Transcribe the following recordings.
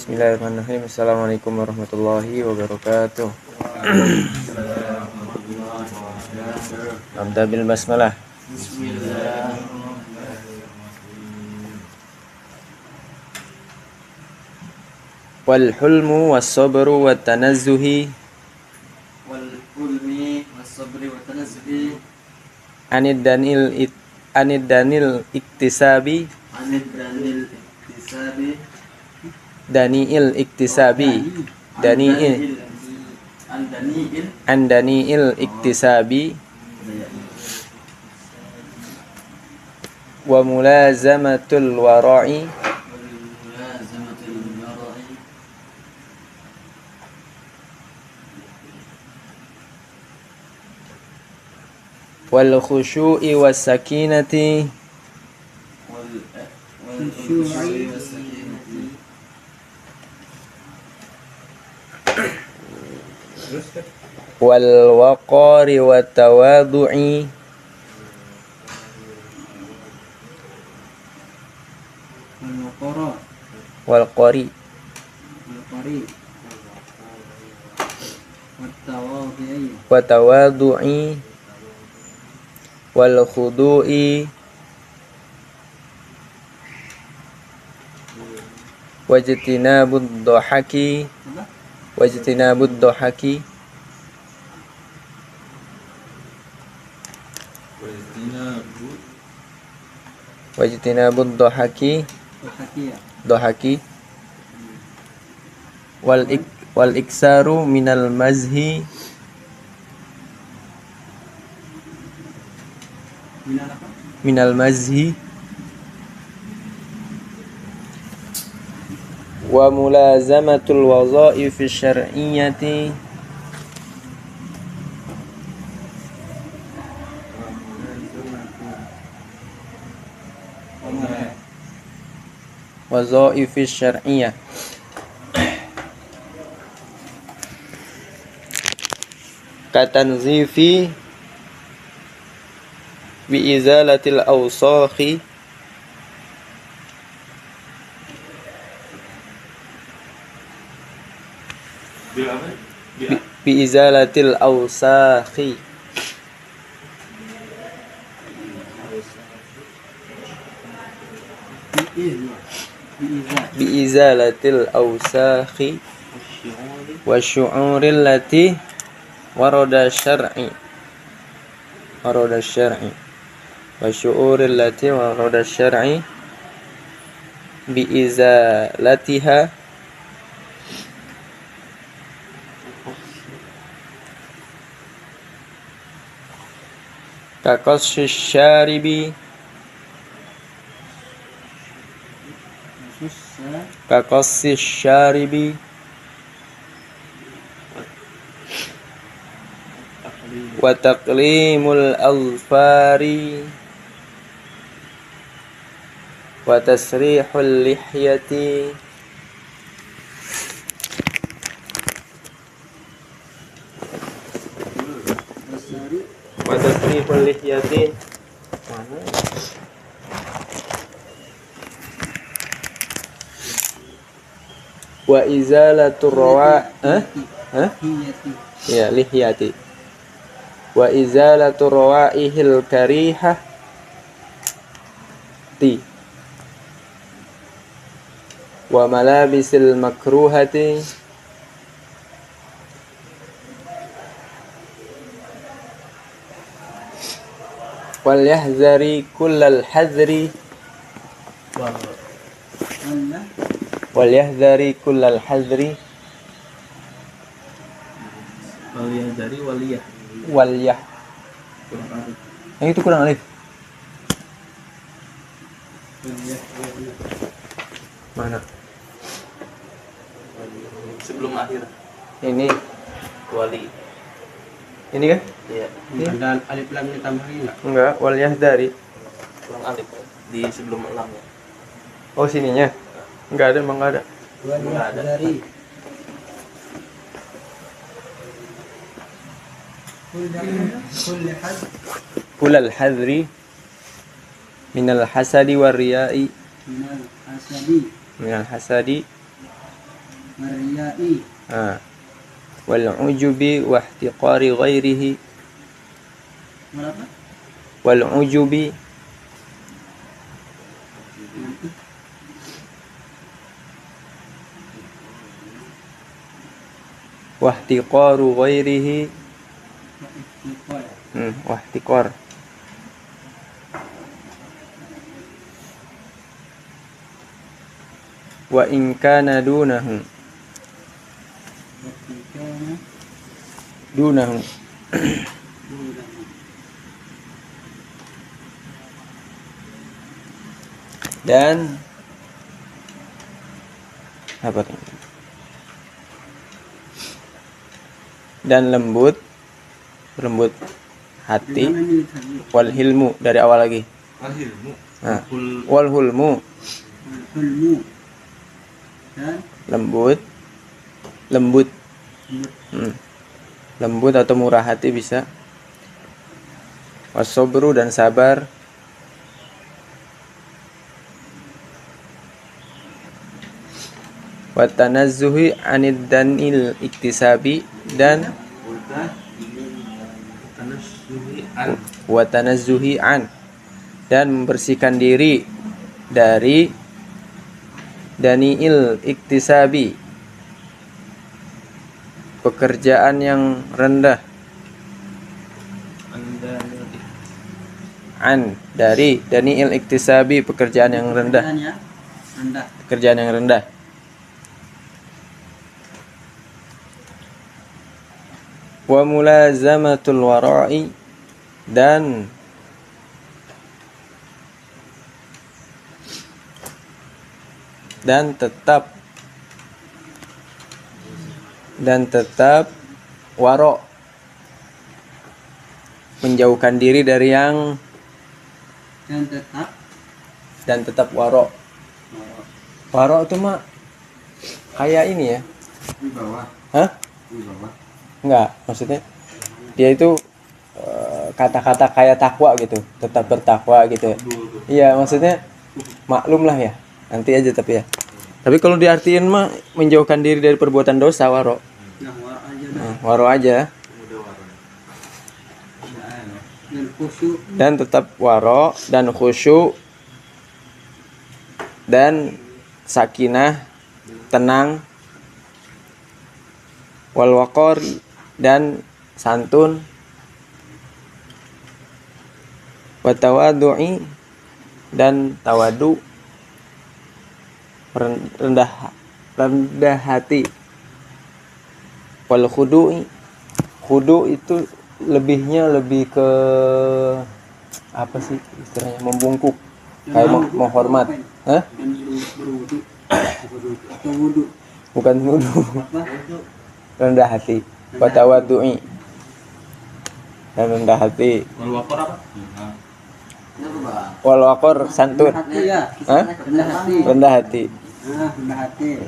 Bismillahirrahmanirrahim. Assalamualaikum warahmatullahi wabarakatuh. Abda bil basmalah. Wal hulmu was sabru wat tanazzuhi anid danil iktisabi Daniil iktisabi wa mulazamatul wara'i wal khushu'i was sakinati wal waqari wat tawadhu'i wal qari wat tawadhu'i wal khudu'i wajtinabud dhahaki wal iksaru minal mazhi wa mulazamatul wadha'if syar'iyyati wadha'if syar'iyyah katanzifi bi izalatil awsakhi bi izalatil awsakhi bi izalatil awsakhi wa syu'uril lati warada syar'i wa syu'uril lati warada syar'i bi izalatiha kakassis syaribi wa taqlimul alfari wa tasrihul lihyati wa izalatur lihyati wa izalatur rawaihil karihati wa malabisil makruhati wal yahzari kullal hadri waliyah yang itu kurang alif mana sebelum akhir ini wali ini kan iya ada alif lam ditambahin enggak waliyah dari kurang alif di sebelum lamnya oh sininya enggak ada emang enggak ada kulal hadri minal hasadi war riya'i minal hasadi Waryai. Wal ujubi wa ihtiqari ghairihi. Berapa? Wal ujubi wa ihtiqaru ghairihi. Wa ihtiqar. Wa in kana dunahu. Dunahu. Dan apa tuh? Dan lembut hati. Wal hilmu, dari awal lagi. Al-hilmu. Wal hulmu, Hulmu. Dan lembut lembut atau murah hati bisa. Wasobru, dan sabar. Watanazzuhi anid danil iktisabi, dan watanazzuhi an, dan membersihkan diri dari daniil iktisabi, pekerjaan yang rendah. An, dari daniil iktisabi, pekerjaan yang rendah. Pekerjaan yang rendah. Wa mulazamatul wara'i, dan tetap waro', menjauhkan diri dari yang dan tetap waro'. Waro' itu mah kayak ini ya. Hah? Enggak, maksudnya dia itu kata-kata kayak takwa gitu, tetap bertakwa gitu. Iya, maksudnya maklum lah ya. Nanti aja tapi ya. Tapi kalau diartiin mah menjauhkan diri dari perbuatan dosa, waro. Waro aja. Dan tetap waro dan khusyuk dan sakinah, tenang. Wal waqar, dan santun. Wa tawadu'i, dan tawadu, rendah hati. Wal khudu'i, khudu' itu lebih ke apa sih istilahnya, membungkuk, kayak menghormat. Hah? Bukan wudu. Rendah hati. Wa tawadu'i, dan rendah hati. Wal waqar apa? Wal waqar, santun. Hah? Rendah hati. Rendah hati.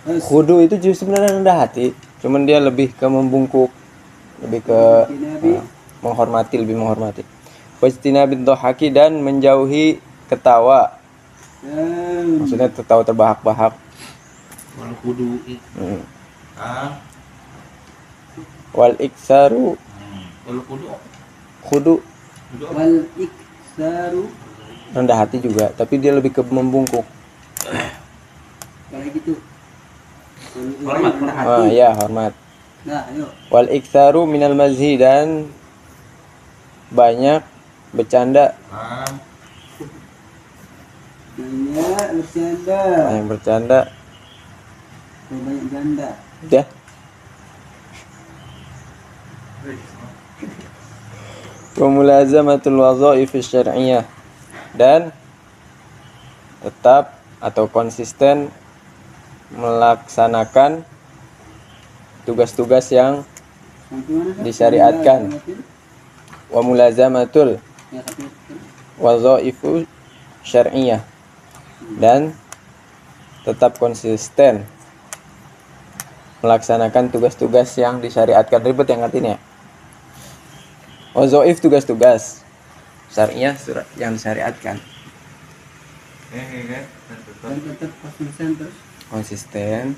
Khudu itu justru sebenarnya rendah hati, cuman dia lebih ke membungkuk, lebih ke menghormati, lebih menghormati. Wajtinabid dhahaki, dan menjauhi ketawa. Maksudnya tertawa terbahak-bahak. Wal khudu'i. Wal iksaru. Wal khudu'. Khudu. Wal iksaru. Rendah hati juga, tapi dia lebih ke membungkuk. Kayak gitu. Hormat. Ya, hormat. Nah, ayo. Wal iksaru minal mazhi, dan banyak bercanda. Banyak bercanda. Banyak janda. Ya. Wa mulazamatul wadhaif syar'iyyah, dan tetap atau konsisten melaksanakan tugas-tugas yang disyariatkan. Wa mulazamatul wadhaif syar'iyyah, dan tetap konsisten melaksanakan tugas-tugas yang disyariatkan. Ribet yang artinya. Wazaif, tugas-tugas. Syar'iyah, surat yang disyariatkan. kan dan tetap dan tetap konsisten terus konsisten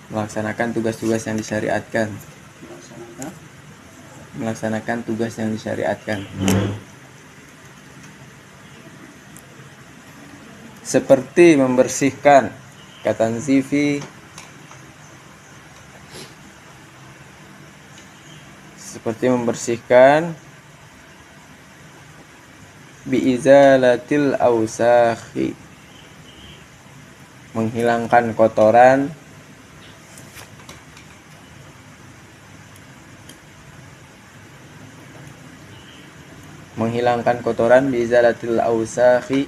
melaksanakan tugas-tugas yang disyariatkan. melaksanakan Tugas yang disyariatkan. Seperti membersihkan, kata Zifi, seperti membersihkan biizalatil ausakhi, menghilangkan kotoran, biizalatil ausakhi,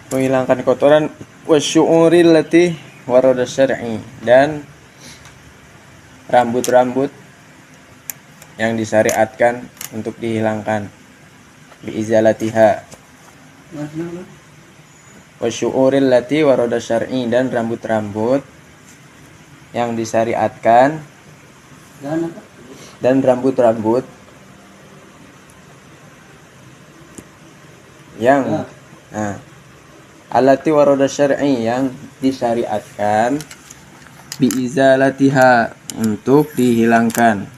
menghilangkan kotoran, wasyu'uril lati warada syar'i, dan rambut-rambut yang disyariatkan untuk dihilangkan, biizalatiha, wasyu'uril lati warada syar'i, dan rambut-rambut yang disyariatkan, dan rambut-rambut yang alati warada syar'i, yang disyariatkan, biizalatiha, untuk dihilangkan,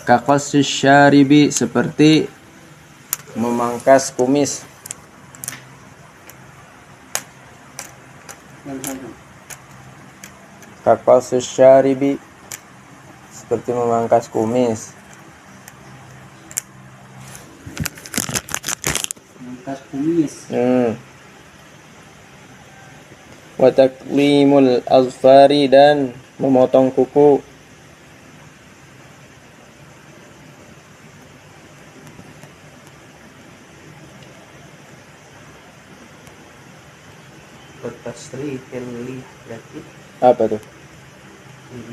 kaqassis syaribi, seperti memangkas kumis, kaqassis syaribi, seperti memangkas kumis, mangkas kumis wa taklimul azfari, dan memotong kuku, tasrihil lihiyati, apa tuh?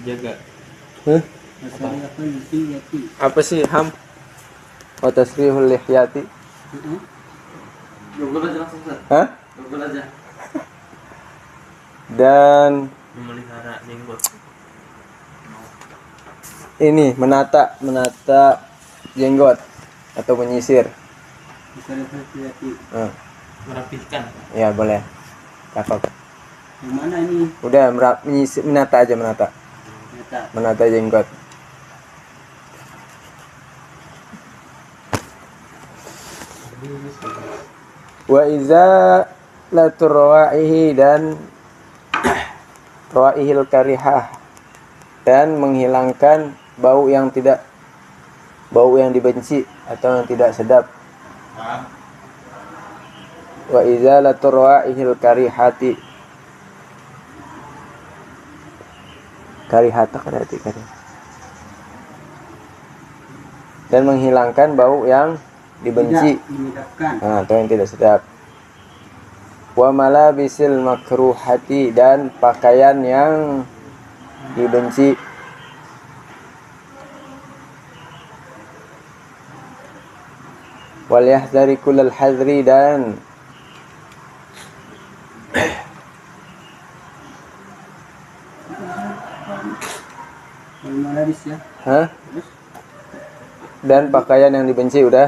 jaga Tasrihul lihiyati. Apa sih ham? Wa tasrihul lihyati. Google aja langsung Ustaz. Hah? Google aja. Dan Memelihara jenggot. ini menata jenggot atau menyisir. Tasrihul lihiyati. Merapihkan. Ya boleh. Cakep. Yang mana ini? Udah menata aja, menata jenggot. Wa iza la turwa'ihi, dan rawaihil karihah, dan menghilangkan bau yang dibenci atau yang tidak sedap. Wa iza la turwaihil karihati, karihata berarti kan, dan menghilangkan bau yang dibenci, atau yang tidak sedap. Wa malabisil makruhati, dan pakaian yang dibenci. Wal yahdari kullal hadri, dan Malabis ya. Dan pakaian yang dibenci udah.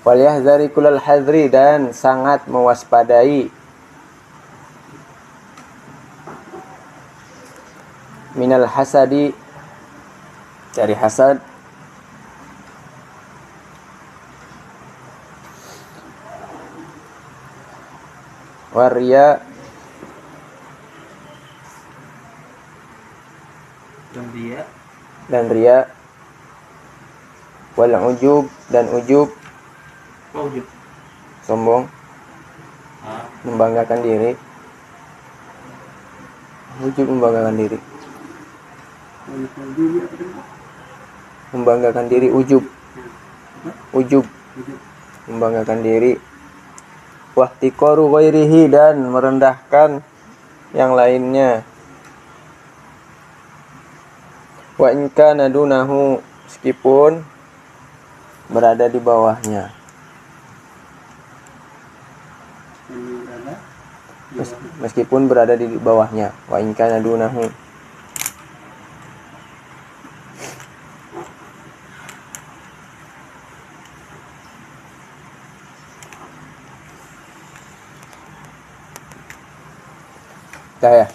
Wal yahdari kullal hadri, dan sangat mewaspadai minal hasadi, dari hasad, waria, dan ria, wal ujub, dan ujub, sombong, membanggakan diri. Ujub membanggakan diri. Membanggakan diri, ujub membanggakan diri. Wahtiqaru ghairihi, dan merendahkan yang lainnya. Wa in kana dunahu, meskipun berada di bawahnya. Meskipun berada di bawahnya. Wa in kana dunahu. Dah ya.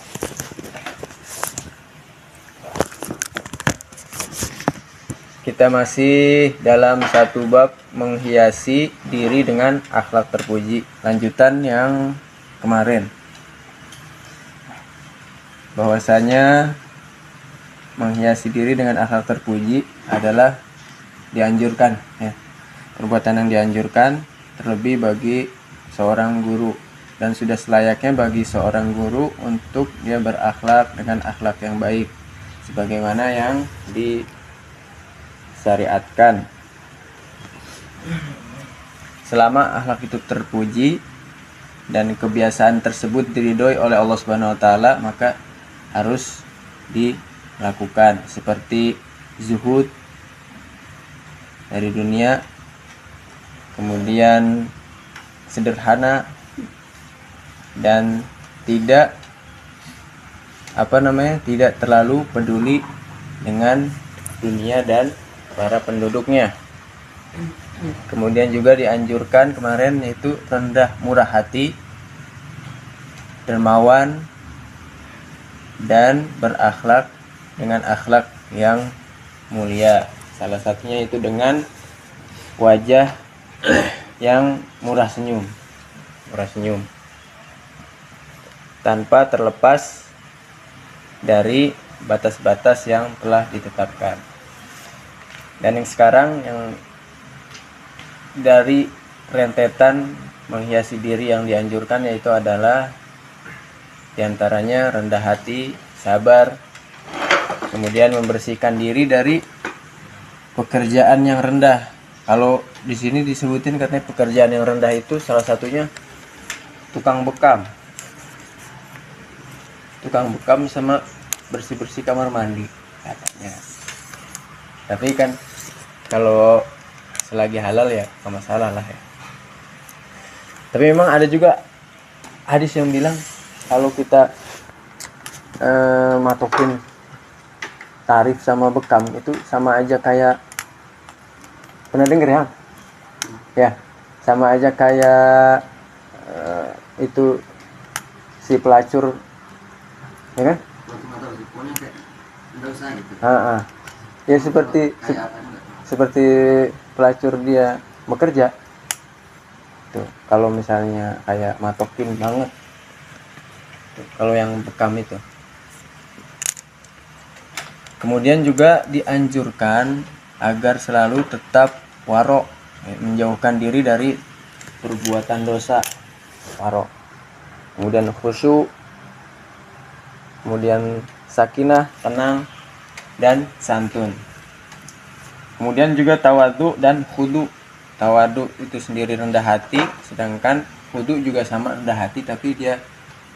Kita masih dalam satu bab menghiasi diri dengan akhlak terpuji. Lanjutan yang kemarin. Bahwasanya menghiasi diri dengan akhlak terpuji adalah dianjurkan ya. Perbuatan yang dianjurkan terlebih bagi seorang guru, dan sudah selayaknya bagi seorang guru untuk dia berakhlak dengan akhlak yang baik sebagaimana yang disyariatkan. Selama akhlak itu terpuji dan kebiasaan tersebut diridhoi oleh Allah Subhanahu wa taala, maka harus dilakukan, seperti zuhud dari dunia, kemudian sederhana dan tidak tidak terlalu peduli dengan dunia dan para penduduknya. Kemudian juga dianjurkan kemarin yaitu rendah murah hati, dermawan, dan berakhlak dengan akhlak yang mulia. Salah satunya itu dengan wajah yang murah senyum tanpa terlepas dari batas-batas yang telah ditetapkan. Dan yang sekarang yang dari rentetan menghiasi diri yang dianjurkan yaitu adalah diantaranya rendah hati, sabar, kemudian membersihkan diri dari pekerjaan yang rendah. Kalau di sini disebutin katanya pekerjaan yang rendah itu salah satunya tukang bekam sama bersih-bersih kamar mandi katanya. Tapi kan kalau selagi halal ya gak masalah lah ya. Tapi memang ada juga hadis yang bilang kalau kita matokin tarif sama bekam itu sama aja kayak, pernah denger ya? Ya, sama aja kayak itu si pelacur, ya kan? Ya seperti pelacur dia bekerja. Tuh, kalau misalnya kayak matokin banget. Tuh, kalau yang bekam itu. Kemudian juga dianjurkan agar selalu tetap warok, menjauhkan diri dari perbuatan dosa, warok. Kemudian khusyuk, kemudian sakinah, tenang, dan santun. Kemudian juga tawadu dan khudu. Tawadu itu sendiri rendah hati, sedangkan khudu juga sama rendah hati, tapi dia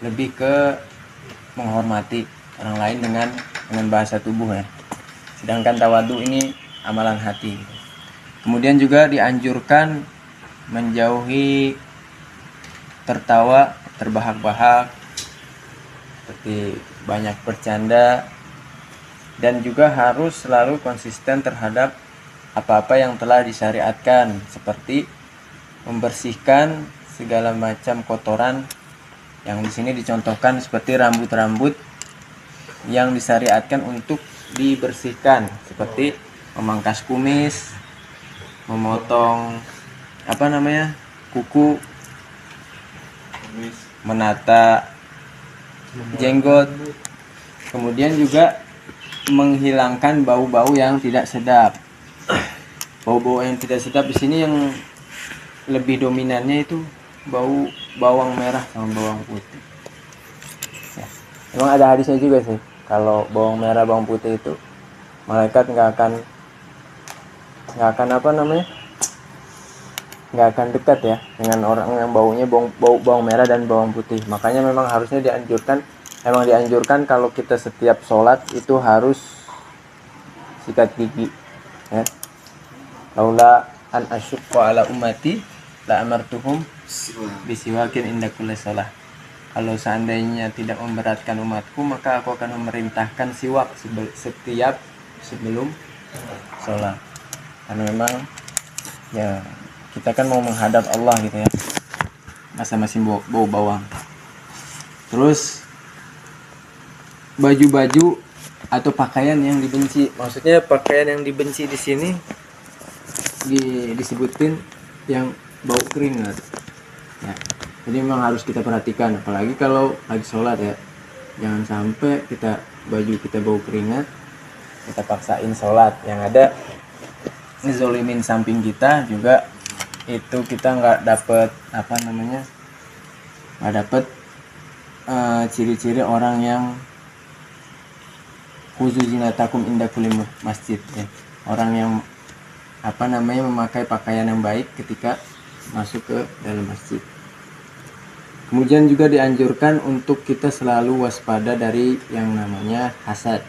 lebih ke menghormati orang lain dengan bahasa tubuh ya. Sedangkan tawadu ini amalan hati. Kemudian juga dianjurkan menjauhi tertawa, terbahak-bahak, seperti banyak bercanda, dan juga harus selalu konsisten terhadap apa-apa yang telah disyariatkan, seperti membersihkan segala macam kotoran yang di sini dicontohkan seperti rambut-rambut yang disyariatkan untuk dibersihkan, seperti memangkas kumis, memotong kuku, menata jenggot, kemudian juga menghilangkan bau-bau yang tidak sedap. Bau-bau yang tidak sedap di sini yang lebih dominannya itu bau bawang merah sama bawang putih. Ya. Memang ada hadisnya juga sih. Kalau bawang merah, bawang putih itu malaikat nggak akan dekat ya dengan orang yang baunya bawang merah dan bawang putih. Makanya memang harusnya dianjurkan kalau kita setiap sholat itu harus sikat gigi ya. Laula an asyqa ala ummati la amartuhum bisiwakin inda kulli shalah. Kalau seandainya tidak memberatkan umatku, maka aku akan memerintahkan siwak setiap sebelum sholat. Karena memang ya kita kan mau menghadap Allah gitu ya, masa masih bau bawang. Terus baju-baju atau pakaian yang dibenci. Maksudnya pakaian yang dibenci di sini disebutin yang bau keringat. Ya. Jadi memang harus kita perhatikan, apalagi kalau lagi sholat ya. Jangan sampai baju kita bau keringat, kita paksain sholat. Yang ada ngezolimin samping kita juga, itu kita nggak dapet nggak dapet ciri-ciri orang yang khusus zinatakum inda kulli masjid ya. Orang yang memakai pakaian yang baik ketika masuk ke dalam masjid. Kemudian juga dianjurkan untuk kita selalu waspada dari yang namanya hasad,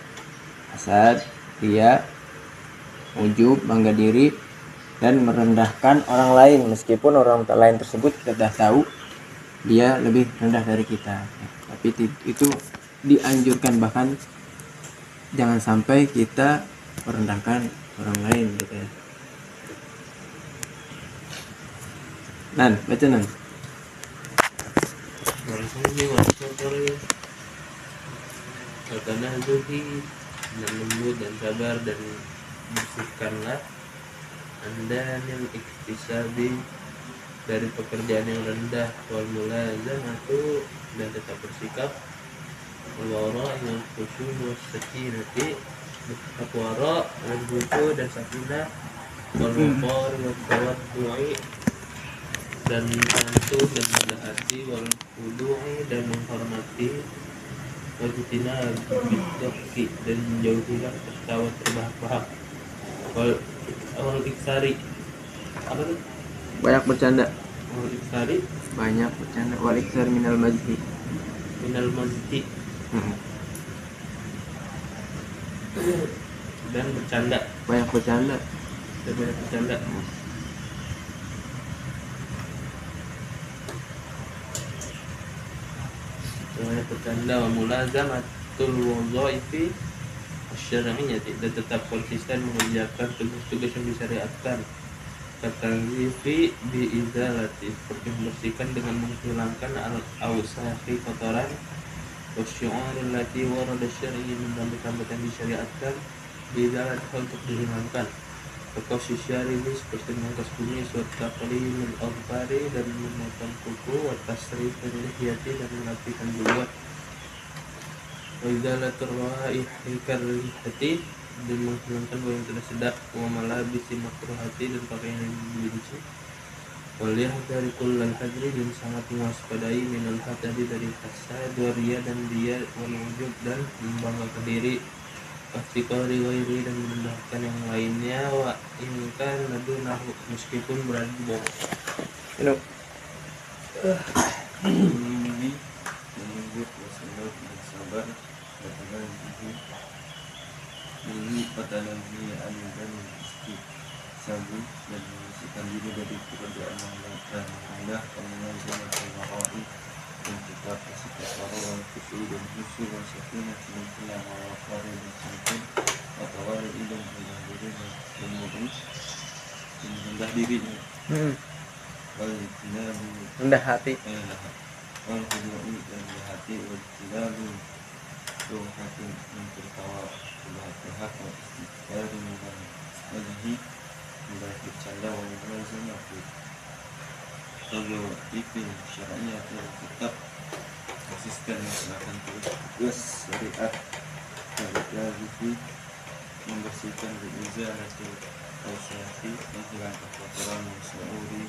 ria, ujub, bangga diri, dan merendahkan orang lain meskipun orang lain tersebut kita sudah tahu dia lebih rendah dari kita. Tapi itu dianjurkan, bahkan jangan sampai kita merendahkan orang lain gitu ya. Nan, baca Nan. Walhamdi wassatori watanazuhi, dan lembut dan sabar, dan bersihkanlah Anda yang iktisabi dari pekerjaan yang rendah, wal mulazamatu, dan tetap bersikap, wal wara yang khusyuk was sakinati, bersikap wara dan khusyuk dan sakinah, wal waqar wa tawaddu'i, dan santun dan rendah hati, wal khudu'i, dan menghormati, wal jitinab bidhaqi, dan menjauhilah tertawa terbahak-bahak, wal iksari, apa tuh? Banyak bercanda. Wal iksari, Banyak bercanda. Wal iksar minal majdi. minal mazdi, dan bercanda, Banyak bercanda. dan banyak bercanda. Banyak bercanda, wa mulazamatul wadhaifi asy-syar'iyyati, dan tetap konsisten mengerjakan tugas-tugas yang disyariatkan. Katanzifi bi izalati, seperti membersihkan dengan menghilangkan al-awsafi, kotoran, wasyu'arul lati warada syar'i, rambut-rambut yang disyariatkan, bi izalati, untuk dihilangkan. Kekos syari'i, seperti memangkas kumis, wa taqlimul adfari, dan memotong kuku, wa tasriful lihyati, dan merapikan bulu, wa izalatul ra'ihi karihati, dan menghilangkan bau yang tidak sedap, wa malabisi makruhati, dan pakaian yang dibenci, wal yahdari kullal hadri, dan sangat mewaspadai minal hadari, dari hasad, waria, dan dia, wal ujub, dan membanggakan diri, wastikari ghairi, dan merendahkan yang lainnya, wa inkan nadunahu, meskipun berada di bawah. Minum. Ini menunggu wasallam dan sabar dan ini pada lagi dan sabu, dan membersihkan diri dari pekerjaan yang rendah, pengenal masyarakat, dan tetap bersikap wara, khusyuk dan khusyuk, dan sakinah, dan tenang, waqar dan santun, atau wara dan rendah diri, dan mudah dan rendah dirinya, wal tilabu, Rendah hati. wal khudu'i, dan rendah hati, wal tilabu, hati yang tertawa berhak, wa istighfar dan wajhi, dan bercanda, wa mulazamatu kalau itu syariat yang tetap konsisten melaksanakan tugas syariat, dan lagi membersihkan izalatul awsafi, menghilangkan kotoran, su'uri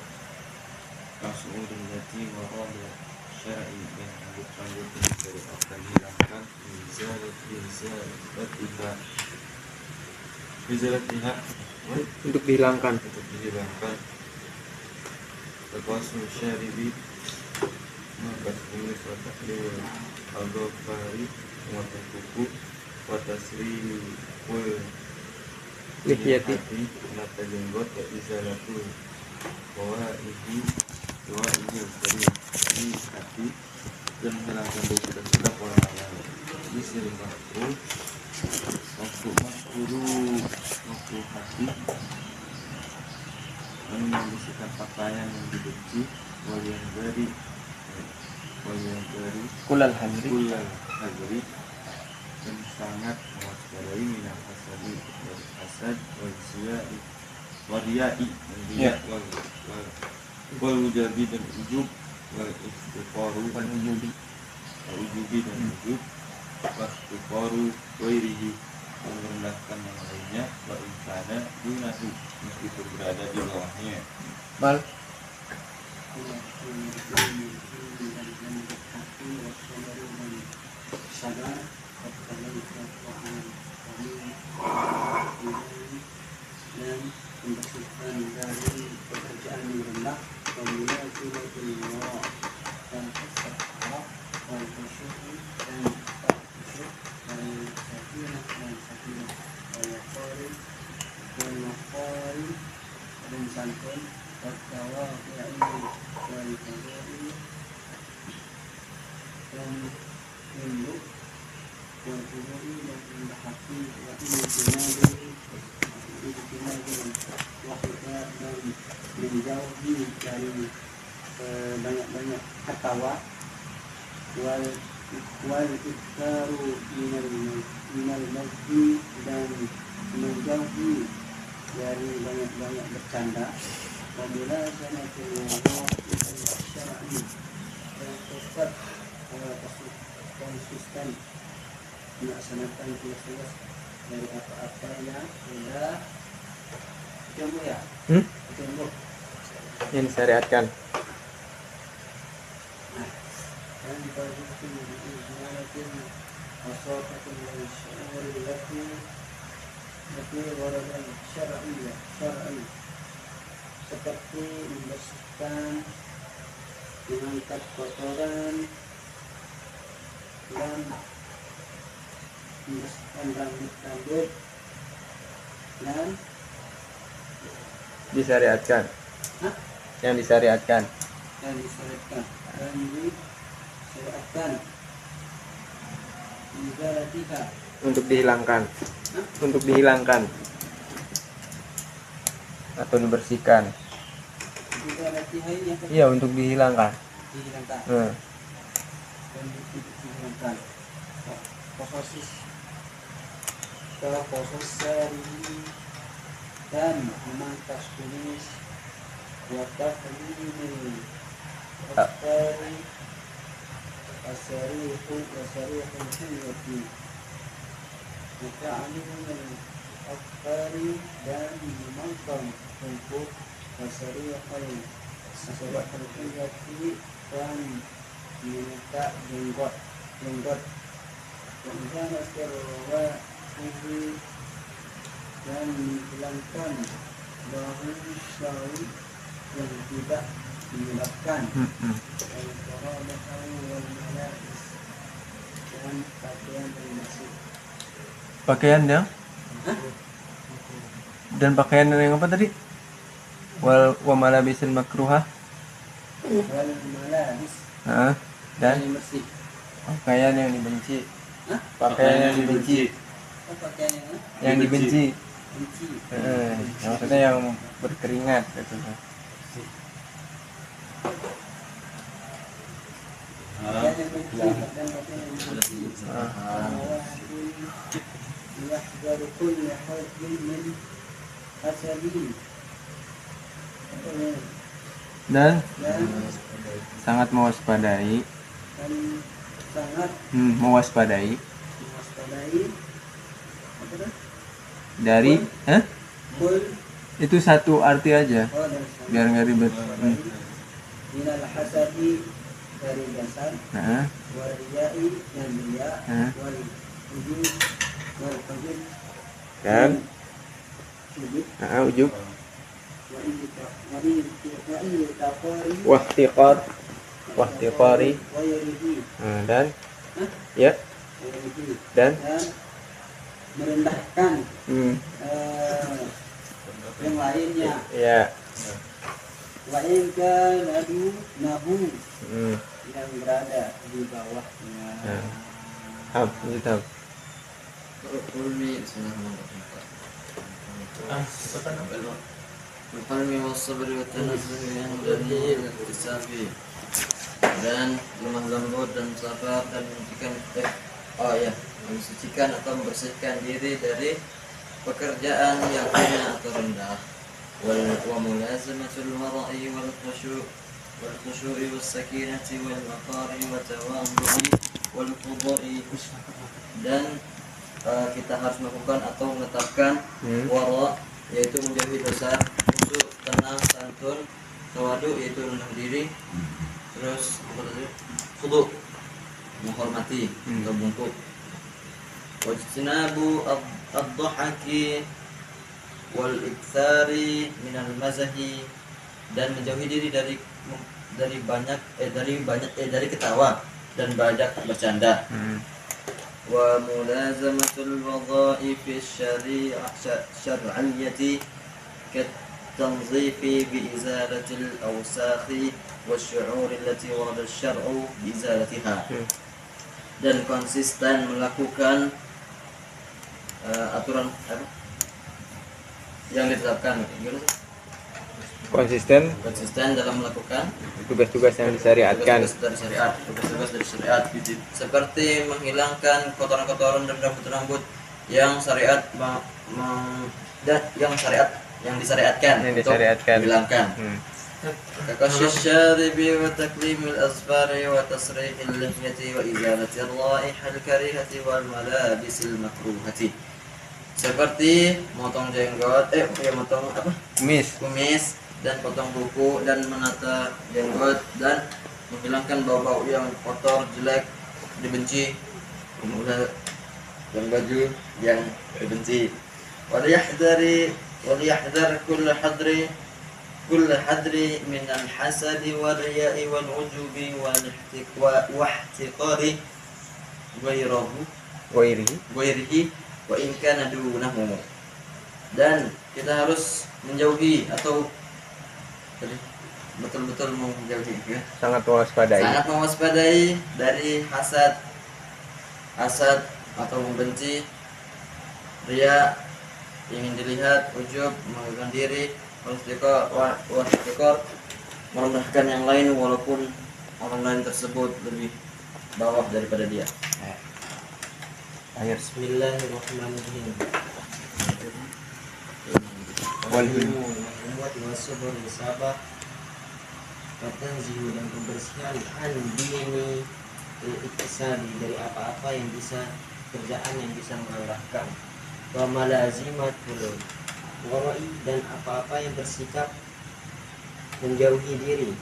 lati warada syar'i, dan rambut-rambut yang disyariatkan dihilangkan, izalatiha Untuk dihilangkan. untuk dihilangkan, terpasu syaribi, mangkas kumis, wa tahlil al-ghafari, memotong kuku, wa tasri wal Lihyati. mata jenggot, wa izalatu waihi dari hati, dan menghilangkan bau tidak sedap orang lain. Isri makruh, makruh hati, dan membersihkan pakaian yang dibenci, wal yang dari Kulal hadri. kulal hadri, dan sangat mewaspadai minal hasadi dari hasad wal siyai wariai dan riya wal ujabi dan ujub wal istiqaru wal ujubi dan ujub wal istiqaru wairihi dan merendahkan yang lainnya wa insana dunahu meskipun berada di bawahnya. mal dan membersihkan dari pekerjaan yang rendah pembina Allah dan kesabaran dan khusyuk dan khusyuk dan sakinah dan waqari dan waqari dan santun dan tawadhu dan tawadhu dan tunduk dan khudu dan rendah hati dan menjauhi dari banyak-banyak ketawa wal iktaru minal mazhi dan menjauhi dari banyak-banyak bercanda apabila sanatullah syar'i dan tetap konsisten melaksanakan tugas dari apa-apa yang sudah jumbo ya jumbo yang disyariatkan. dan bagi izmalatin asafatin dari syar'i lati waradan syar'i seperti membersihkan mengangkat kotoran dan membersihkan rambut dan Disyariatkan. Hah? Yang disyariatkan. dan disyariatkan juga tiga Untuk dihilangkan. Untuk dihilangkan. Atau dibersihkan. juga tiga yang Iya, untuk dihilangkan. dihilangkan Hmm. dan dihilangkan khusus sehari dan memangkas kumis watak ini asari hulwati maka alimul akbari dan memangkang untuk asari hulwati dan meminta jenggot dan terlalu dan menghilangkan bahu sawi yang tidak menyebabkan dan pakaian termasuk Pakaian yang dan pakaian yang apa tadi? Wa malabisil makruhah. wal malabis Heeh. Dan yang bersih pakaian yang dibenci. Hah? Pakaian yang dibenci. pakaian Yang dibenci. benci Maksudnya yang berkeringat gitu. pakaian yang benci dan pakaian yang benci يحذر كل حد من حسبه Dan dan sangat mewaspadai. sangat Mewaspadai mewaspadai apa tuh? dari Kul itu satu arti aja dan biar nggak ribet. minal hasadi dari dasar Nah, wal riyai dan riya wal ujub dan ujub ujub wahtiqar wahtiqari dan ya dan merendahkan yang lainnya ya lain nadu nahu hmm. yang berada di bawahnya Gitu. Berpalmi wasabri wa tanazzuhi indani al-iktisafi dan lemah lembut dan sabar dan menghentikan Oh ya, mensucikan atau membersihkan diri dari pekerjaan yang hina atau rendah. Wa mulazamatul wara'i wal khushu'i was sakinati wal waqari wa tawadhu'i wal khudu'i. Dan kita harus melakukan atau menetapkan wara, yaitu menjauhi dosa, khusyuk, tenang, santun, tawadu, yaitu rendah diri, terus khudu, menghormati atau bungkuk, wajtinabu ad-dhahaki wal iktsari minal mazahi, dan menjauhi diri dari ketawa dan banyak bercanda. Wa mulazamatul wadha'ifi syar'iyyati kat tanzifi bi izalatil awsakhi wasyu'uri allati warada asy-syar'u bi izalatiha. Dan konsisten melakukan aturan yang ditetapkan, Konsisten dalam melakukan tugas-tugas yang disyariatkan. tugas-tugas dari syariat, seperti menghilangkan kotoran-kotoran dan rambut-rambut yang syariat yang disyariatkan untuk dihilangkan. Kaqasyis syaribi wa taklimil azfari wa tasrihil lihyati wa izalatir raihal karihati wal malabisil makruhati. Seperti motong jenggot, motong kumis dan potong kuku dan menata jenggot dan menghilangkan bau-bau yang kotor, jelek, dibenci, dan baju yang dibenci. Waliyahdar kull hadri min al-hasadi wal riya'i wal ujubi wal ihtiqari ghairihi wa in kana dunahu. Dan kita harus menjauhi atau betul-betul menjauhi, ya. Sangat mewaspadai dari hasad atau membenci, riya, ingin dilihat, ujub, mengagungkan diri, ihtiqar, merendahkan yang lain walaupun orang lain tersebut lebih bawah daripada dia. Bismillahirrahmanirrahim. Membuat wasabr sabar, tanzihu dan kebersihan an dini iktisadi dari apa-apa yang bisa kerjaan yang bisa mengalahkan, wa malazimatul wara'i dan apa-apa yang bersikap menjauhi diri,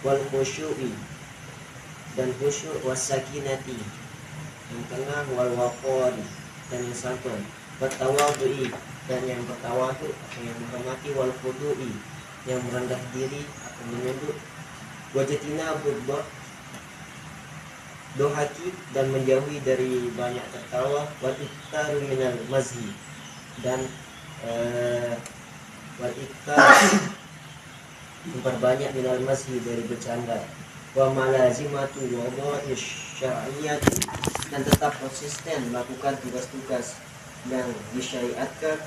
wal khusyu'i dan khusyuk, was sakinati yang tenang, wal waqari dan yang santun, wa tawadhu'i dan yang bertawadu atau yang menghormati, wal khudu'i yang merendah diri atau menunduk, wajatina budbah dohaki dan menjauhi dari banyak tertawa, wal iktaru minal mazhi dan wal iktar memperbanyak minal mazhi dari bercanda, wa malazimatu wadha'i syar'iyyati dan tetap konsisten melakukan tugas-tugas yang disyariatkan,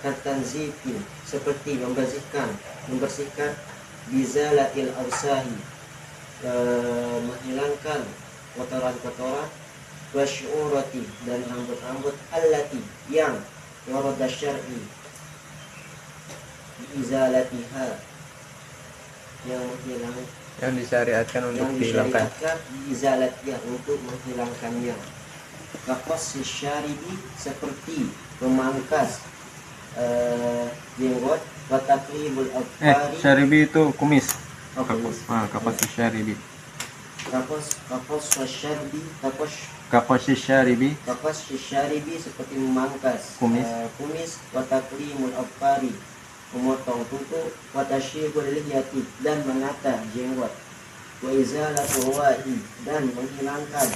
katanzifi seperti membersihkan bizalatil awsahi, menghilangkan kotoran-kotoran, wasyurati dan rambut-rambut, allati yang warada syar'i izalatiha yang disyariatkan untuk dihilangkan, izalatiha untuk menghilangkannya. Kaqassis syaribi seperti memangkas jenggot, wa taqlimul afkari. Syaribi itu kumis. Kumis. Kaqassis syaribi. Kaqassis Syaribi seperti memangkas kumis, wa taqlimul afkari memotong kuku, wa tasyribul lihyati dan menata jenggot, wa izalatu rawa'i dan menghilangkan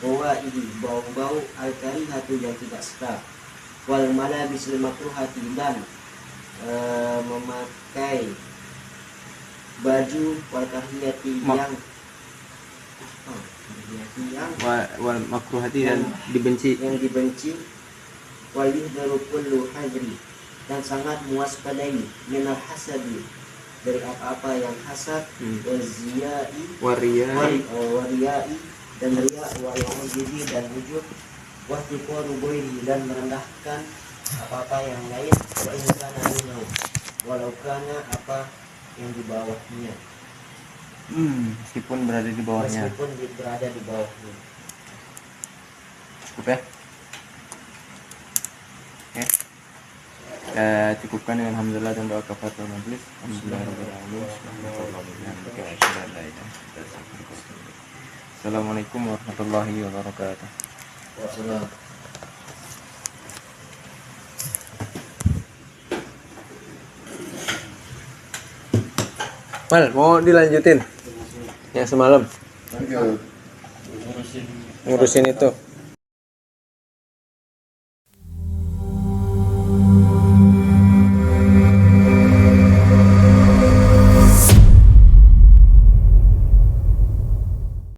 rawa'i bau-bau, al-karihatu yang tidak sedap, wal malabisil makruhati dan memakai baju, wal karihati wal makruhati dan dibenci, wal yuhdaru kullu hadri dan sangat mewaspadai minal hasadi dari apa-apa yang hasad, waziyai wariyai dan riya wal ujubi dan ujub wa tiqaru ghairi dan merendahkan apa-apa yang lain wa in kana minhu walau kana apa yang di bawahnya Meskipun berada di bawahnya. meskipun berada di bawahnya. Cukup ya? Oke. Kita cukupkan dengan hamdalah dan doa kafaratul majelis. Alhamdulillahirabbil alamin. Assalamualaikum warahmatullahi wabarakatuh. Wassalam. Mal, mau dilanjutin yang semalam ngurusin ngurusin itu.